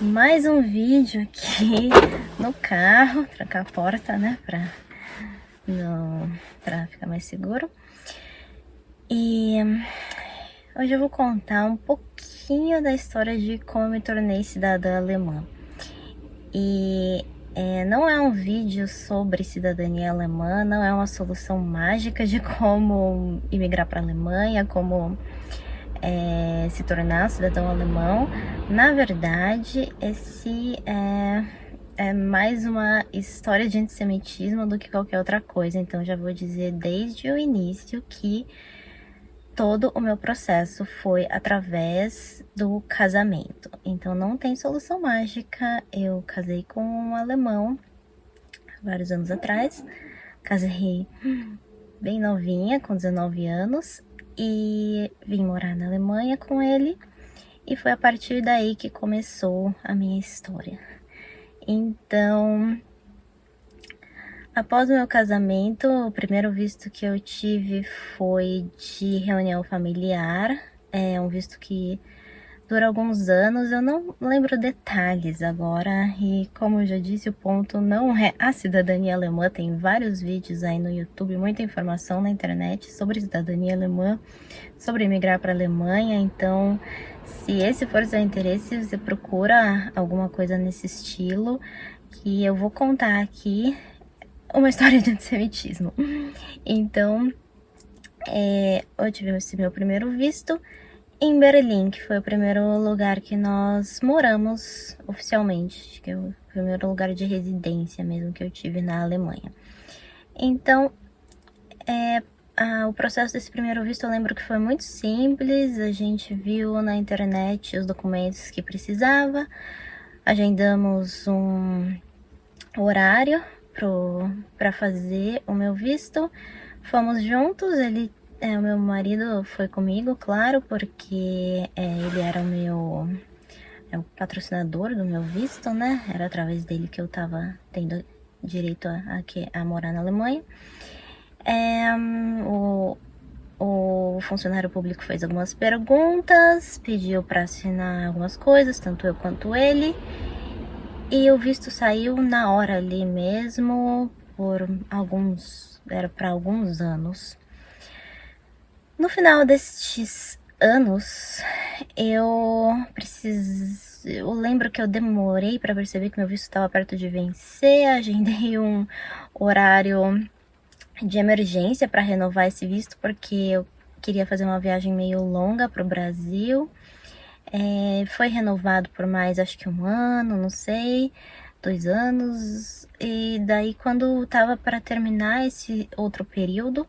Mais um vídeo aqui no carro, trancar a porta, né, pra ficar mais seguro. E hoje eu vou contar um pouquinho da história de como eu me tornei cidadã alemã. E não é um vídeo sobre cidadania alemã, não é uma solução mágica de como imigrar para a Alemanha, como se tornar cidadão alemão. Na verdade, esse é mais uma história de antissemitismo do que qualquer outra coisa. Então já vou dizer desde o início que todo o meu processo foi através do casamento. Então não tem solução mágica. Eu casei com um alemão vários anos atrás. Casei bem novinha, com 19 anos, e vim morar na Alemanha com ele. E foi a partir daí que começou a minha história. Então, após o meu casamento, o primeiro visto que eu tive foi de reunião familiar. É um visto que dura alguns anos, eu não lembro detalhes agora. E como eu já disse, o ponto não é a cidadania alemã. Tem vários vídeos aí no YouTube, muita informação na internet sobre cidadania alemã, sobre emigrar para a Alemanha. Então, se esse for seu interesse, você procura alguma coisa nesse estilo, que eu vou contar aqui uma história de antissemitismo. Então, eu tive esse meu primeiro visto em Berlim, que foi o primeiro lugar que nós moramos oficialmente, que é o primeiro lugar de residência mesmo que eu tive na Alemanha. Então, o processo desse primeiro visto eu lembro que foi muito simples. A gente viu na internet os documentos que precisava, agendamos um horário para fazer o meu visto, fomos juntos. O meu marido foi comigo, claro, porque ele era o patrocinador do meu visto, né? Era através dele que eu tava tendo direito a morar na Alemanha. O funcionário público fez algumas perguntas, pediu para assinar algumas coisas, tanto eu quanto ele. E o visto saiu na hora ali mesmo, era para alguns anos. No final destes anos, eu lembro que eu demorei para perceber que meu visto estava perto de vencer. Agendei um horário de emergência para renovar esse visto, porque eu queria fazer uma viagem meio longa para o Brasil. Foi renovado por mais, acho que 1 ano, não sei, 2 anos. E daí, quando tava para terminar esse outro período,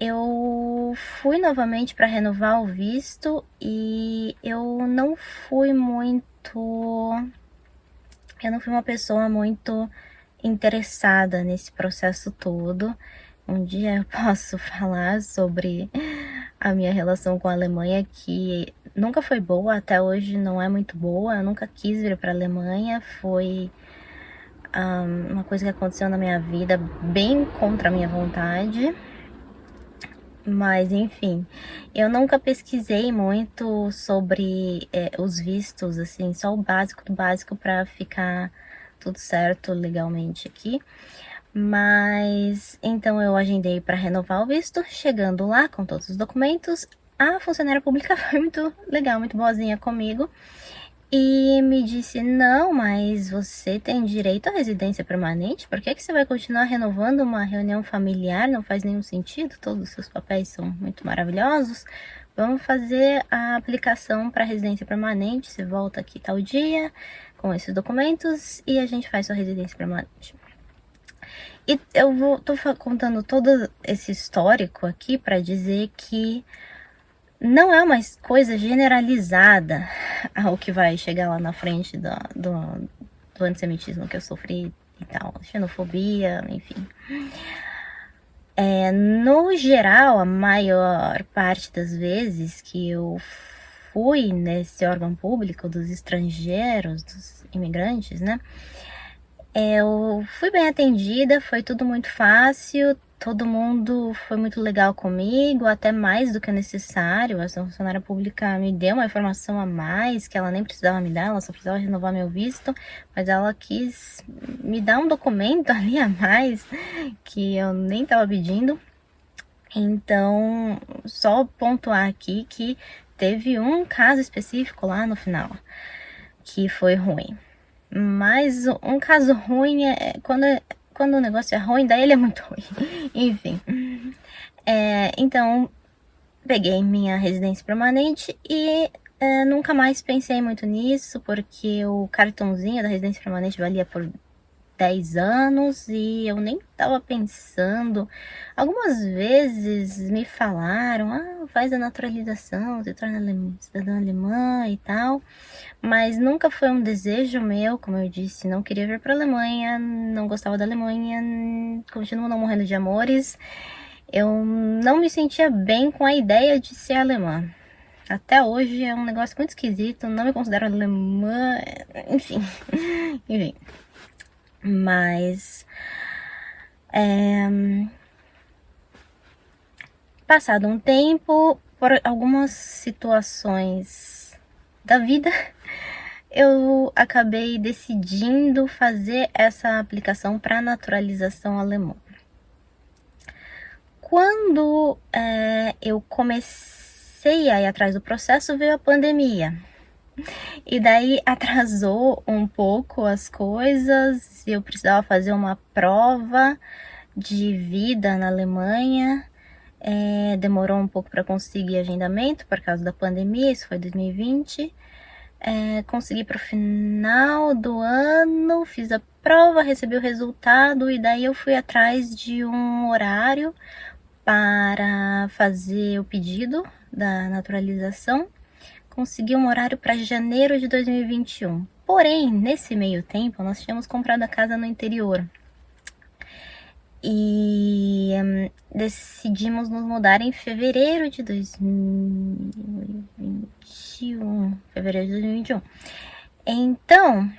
eu fui novamente para renovar o visto e eu não fui uma pessoa muito interessada nesse processo todo. Um dia eu posso falar sobre a minha relação com a Alemanha, que nunca foi boa, até hoje não é muito boa. Eu nunca quis vir para a Alemanha, foi uma coisa que aconteceu na minha vida bem contra a minha vontade. Mas enfim, eu nunca pesquisei muito sobre os vistos, assim, só o básico do básico para ficar tudo certo legalmente aqui. Mas então eu agendei para renovar o visto. Chegando lá com todos os documentos, a funcionária pública foi muito legal, muito boazinha comigo e me disse: não, mas você tem direito à residência permanente, por que você vai continuar renovando uma reunião familiar? Não faz nenhum sentido, todos os seus papéis são muito maravilhosos. Vamos fazer a aplicação para residência permanente, você volta aqui tal dia com esses documentos e a gente faz sua residência permanente. E tô contando todo esse histórico aqui para dizer que não é uma coisa generalizada ao que vai chegar lá na frente do antissemitismo que eu sofri e tal, xenofobia, enfim. No geral, a maior parte das vezes que eu fui nesse órgão público dos estrangeiros, dos imigrantes, né? Eu fui bem atendida, foi tudo muito fácil, todo mundo foi muito legal comigo, até mais do que o necessário. Essa funcionária pública me deu uma informação a mais que ela nem precisava me dar, ela só precisava renovar meu visto, mas ela quis me dar um documento ali a mais que eu nem estava pedindo. Então, só pontuar aqui que teve um caso específico lá no final que foi ruim. Mas um caso ruim é quando o negócio é ruim, daí ele é muito ruim. Enfim. Então, peguei minha residência permanente e nunca mais pensei muito nisso, porque o cartãozinho da residência permanente valia por 10 anos e eu nem tava pensando. Algumas vezes me falaram, faz a naturalização, se torna cidadã alemã e tal, mas nunca foi um desejo meu, como eu disse, não queria vir pra Alemanha, não gostava da Alemanha, continuo não morrendo de amores. Eu não me sentia bem com a ideia de ser alemã. Até hoje é um negócio muito esquisito, não me considero alemã, enfim. Enfim. Mas passado um tempo, por algumas situações da vida, eu acabei decidindo fazer essa aplicação para naturalização alemã. Quando eu comecei a ir atrás do processo, veio a pandemia. E daí atrasou um pouco as coisas, eu precisava fazer uma prova de vida na Alemanha, demorou um pouco para conseguir agendamento por causa da pandemia, isso foi 2020. Consegui para o final do ano, fiz a prova, recebi o resultado e daí eu fui atrás de um horário para fazer o pedido da naturalização. Consegui um horário para janeiro de 2021. Porém, nesse meio tempo, nós tínhamos comprado a casa no interior. E decidimos nos mudar em fevereiro de 2021. Fevereiro de 2021. Então,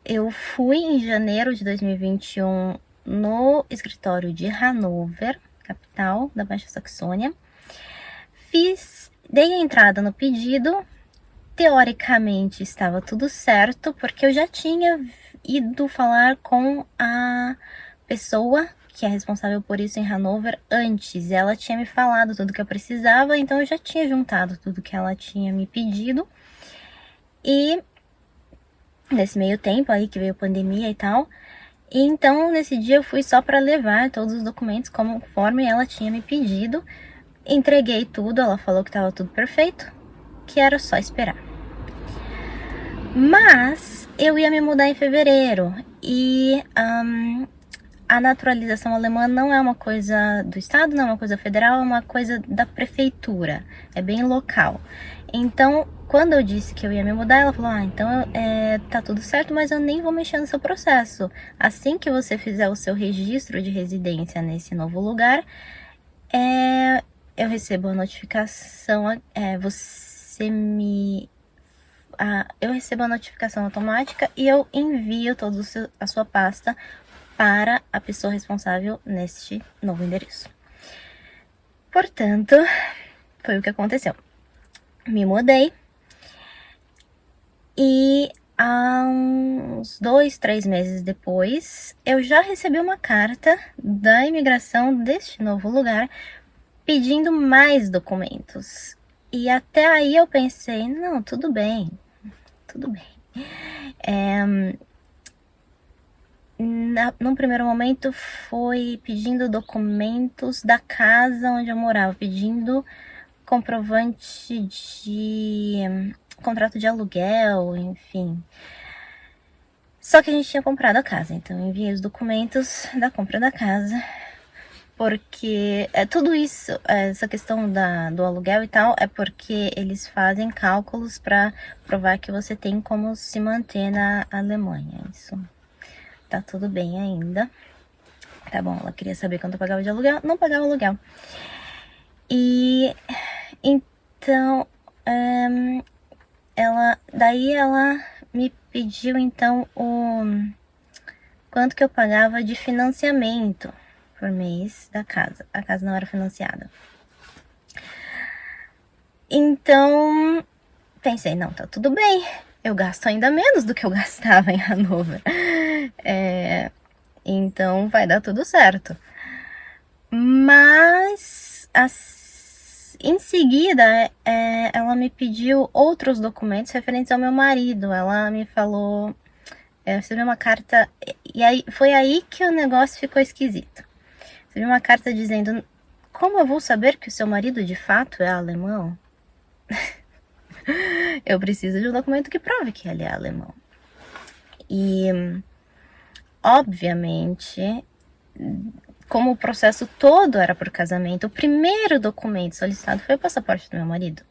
eu fui em janeiro de 2021 no escritório de Hannover, capital da Baixa Saxônia. Dei a entrada no pedido, teoricamente estava tudo certo, porque eu já tinha ido falar com a pessoa que é responsável por isso em Hannover antes. Ela tinha me falado tudo que eu precisava, então eu já tinha juntado tudo que ela tinha me pedido. E nesse meio tempo aí que veio a pandemia e tal, então nesse dia eu fui só para levar todos os documentos conforme ela tinha me pedido. Entreguei tudo, ela falou que estava tudo perfeito, que era só esperar. Mas eu ia me mudar em fevereiro e a naturalização alemã não é uma coisa do estado, não é uma coisa federal, é uma coisa da prefeitura, é bem local. Então, quando eu disse que eu ia me mudar, ela falou, então tá tudo certo, mas eu nem vou mexer no seu processo. Assim que você fizer o seu registro de residência nesse novo lugar, eu recebo a notificação, eu recebo a notificação automática e eu envio toda a sua pasta para a pessoa responsável neste novo endereço. Portanto, foi o que aconteceu. Me mudei e há uns 2, 3 meses depois, eu já recebi uma carta da imigração deste novo lugar pedindo mais documentos. E até aí eu pensei, não, tudo bem. Num primeiro momento foi pedindo documentos da casa onde eu morava, pedindo comprovante de contrato de aluguel, enfim. Só que a gente tinha comprado a casa, então eu enviei os documentos da compra da casa, porque tudo isso, essa questão do aluguel e tal, é porque eles fazem cálculos para provar que você tem como se manter na Alemanha. Isso tá tudo bem ainda. Tá bom, ela queria saber quanto eu pagava de aluguel, não pagava aluguel. E então, daí ela me pediu então quanto que eu pagava de financiamento por mês da casa. A casa não era financiada. Então, pensei, não, tá tudo bem. Eu gasto ainda menos do que eu gastava em Hanover. Então, vai dar tudo certo. Mas, em seguida, ela me pediu outros documentos referentes ao meu marido. Ela me falou... Eu recebi uma carta... E aí, foi aí que o negócio ficou esquisito. Recebi uma carta dizendo... Como eu vou saber que o seu marido de fato é alemão? Eu preciso de um documento que prove que ele é alemão. E, obviamente, como o processo todo era por casamento, o primeiro documento solicitado foi o passaporte do meu marido.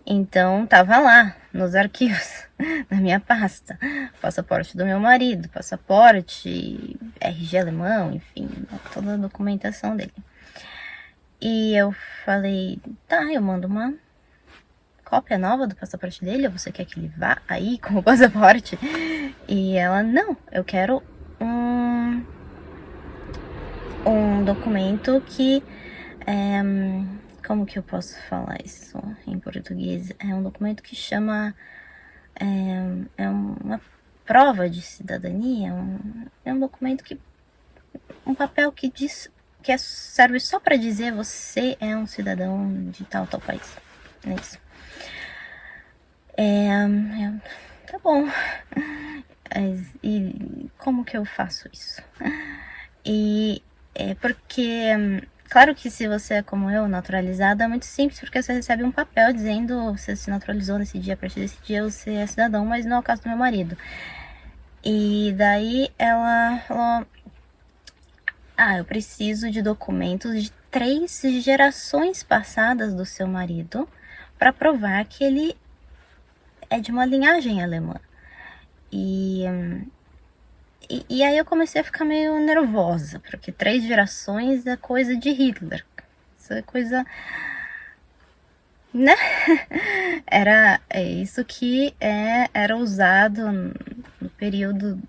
Então, tava lá, nos arquivos, na minha pasta, passaporte do meu marido, passaporte, RG alemão, enfim, toda a documentação dele. E eu falei, tá, eu mando uma cópia nova do passaporte dele, ou você quer que ele vá aí com o passaporte? E ela, não, eu quero um documento que... como que eu posso falar isso em português? É um documento que chama... É uma prova de cidadania, é um documento que... Um papel que diz... que serve só para dizer você é um cidadão de tal país. É isso. Tá bom. E como que eu faço isso? E é porque... Claro que se você é como eu, naturalizado, é muito simples, porque você recebe um papel dizendo você se naturalizou nesse dia, a partir desse dia você é cidadão, mas não é o caso do meu marido. E daí ela falou... eu preciso de documentos de 3 gerações passadas do seu marido para provar que ele é de uma linhagem alemã. E aí eu comecei a ficar meio nervosa, porque 3 gerações é coisa de Hitler. Isso é coisa... né? Era isso que era usado no período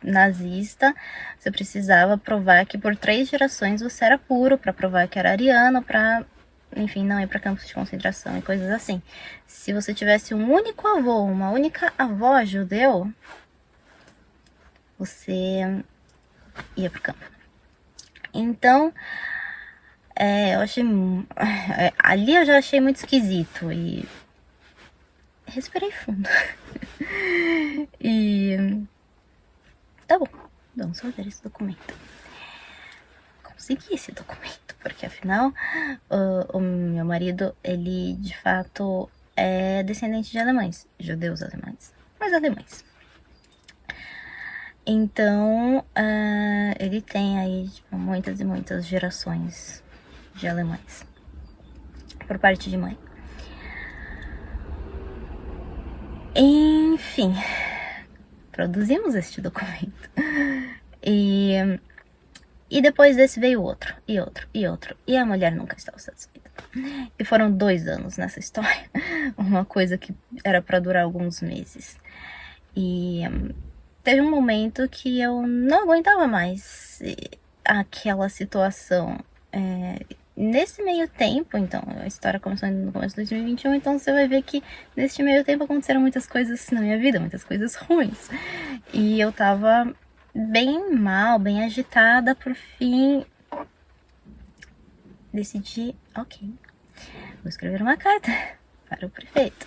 nazista. Você precisava provar que por 3 gerações você era puro, para provar que era ariano, para, enfim, não ir para campos de concentração e coisas assim. Se você tivesse um único avô, uma única avó judeu, você ia pro campo. Então, eu achei... ali eu já achei muito esquisito e respirei fundo. E... tá bom, vamos fazer esse documento. Consegui esse documento, porque afinal, o meu marido, ele de fato é descendente de alemães, judeus alemães, mas alemães. Então, ele tem aí tipo, muitas e muitas gerações de alemães, por parte de mãe. Enfim, produzimos este documento. E depois desse veio outro, e outro, e outro. E a mulher nunca estava satisfeita. E foram 2 anos nessa história. Uma coisa que era para durar alguns meses. E... teve um momento que eu não aguentava mais aquela situação. Nesse meio tempo, então, a história começou no começo de 2021, então você vai ver que nesse meio tempo aconteceram muitas coisas na minha vida, muitas coisas ruins. E eu tava bem mal, bem agitada, por fim decidi, ok, vou escrever uma carta para o prefeito.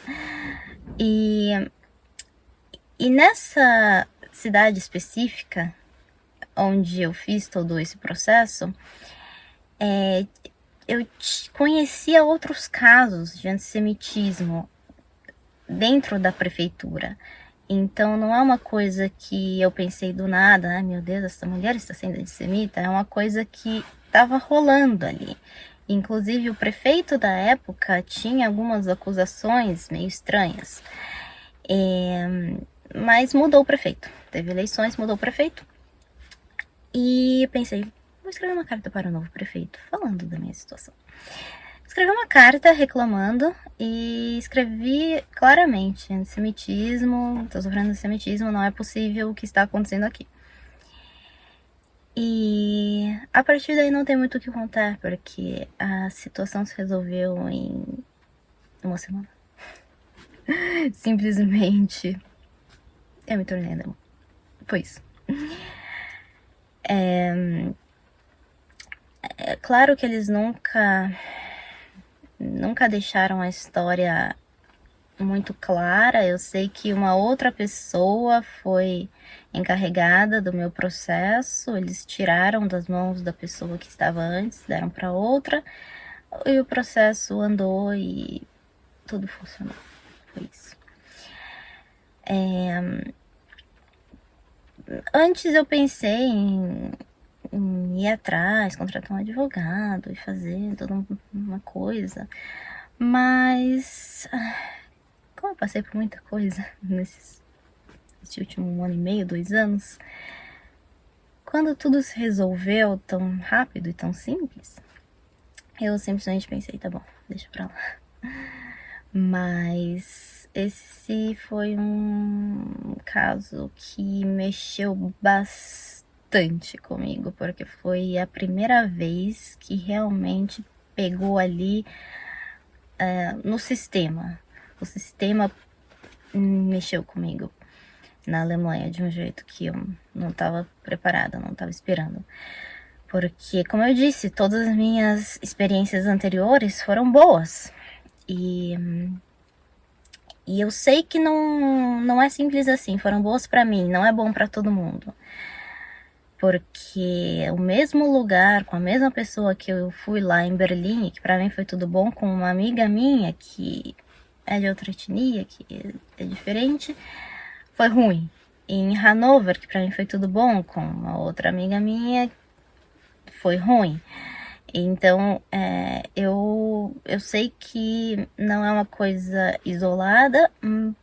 E nessa cidade específica, onde eu fiz todo esse processo, eu conhecia outros casos de antissemitismo dentro da prefeitura. Então não é uma coisa que eu pensei do nada, meu Deus, essa mulher está sendo antissemita, é uma coisa que estava rolando ali. Inclusive o prefeito da época tinha algumas acusações meio estranhas. Mas mudou o prefeito. Teve eleições, mudou o prefeito. E pensei, vou escrever uma carta para o novo prefeito, falando da minha situação. Escrevi uma carta reclamando e escrevi claramente: antissemitismo, estou sofrendo antissemitismo, não é possível o que está acontecendo aqui. E a partir daí não tem muito o que contar, porque a situação se resolveu em uma semana. Simplesmente eu me tornei alemã. Foi isso. É claro que eles nunca deixaram a história muito clara. Eu sei que uma outra pessoa foi encarregada do meu processo, eles tiraram das mãos da pessoa que estava antes, deram para outra, e o processo andou e tudo funcionou. Foi isso. Antes eu pensei em ir atrás, contratar um advogado e fazer toda uma coisa, mas como eu passei por muita coisa nesse último ano e meio, 2 anos, quando tudo se resolveu tão rápido e tão simples, eu simplesmente pensei, tá bom, deixa pra lá. Mas esse foi um caso que mexeu bastante comigo, porque foi a primeira vez que realmente pegou ali no sistema. O sistema mexeu comigo na Alemanha de um jeito que eu não estava preparada, não estava esperando. Porque, como eu disse, todas as minhas experiências anteriores foram boas. E eu sei que não é simples assim, foram boas para mim, não é bom para todo mundo. Porque o mesmo lugar, com a mesma pessoa que eu fui lá em Berlim, que para mim foi tudo bom, com uma amiga minha que é de outra etnia, que é diferente, foi ruim. Em Hanover, que para mim foi tudo bom, com uma outra amiga minha, foi ruim. Então, eu sei que não é uma coisa isolada,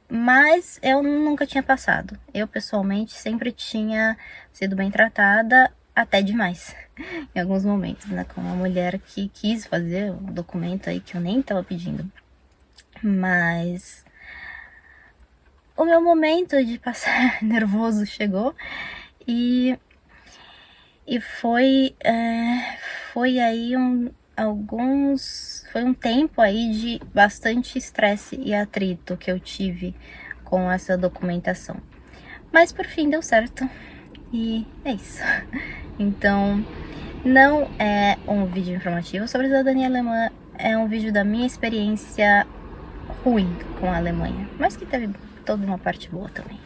mas eu nunca tinha passado. Eu, pessoalmente, sempre tinha sido bem tratada, até demais, em alguns momentos, né? Com uma mulher que quis fazer um documento aí que eu nem estava pedindo. Mas o meu momento de passar nervoso chegou e foi aí foi um tempo aí de bastante estresse e atrito que eu tive com essa documentação. Mas por fim deu certo e é isso. Então, não é um vídeo informativo sobre a cidadania alemã, é um vídeo da minha experiência ruim com a Alemanha, mas que teve toda uma parte boa também.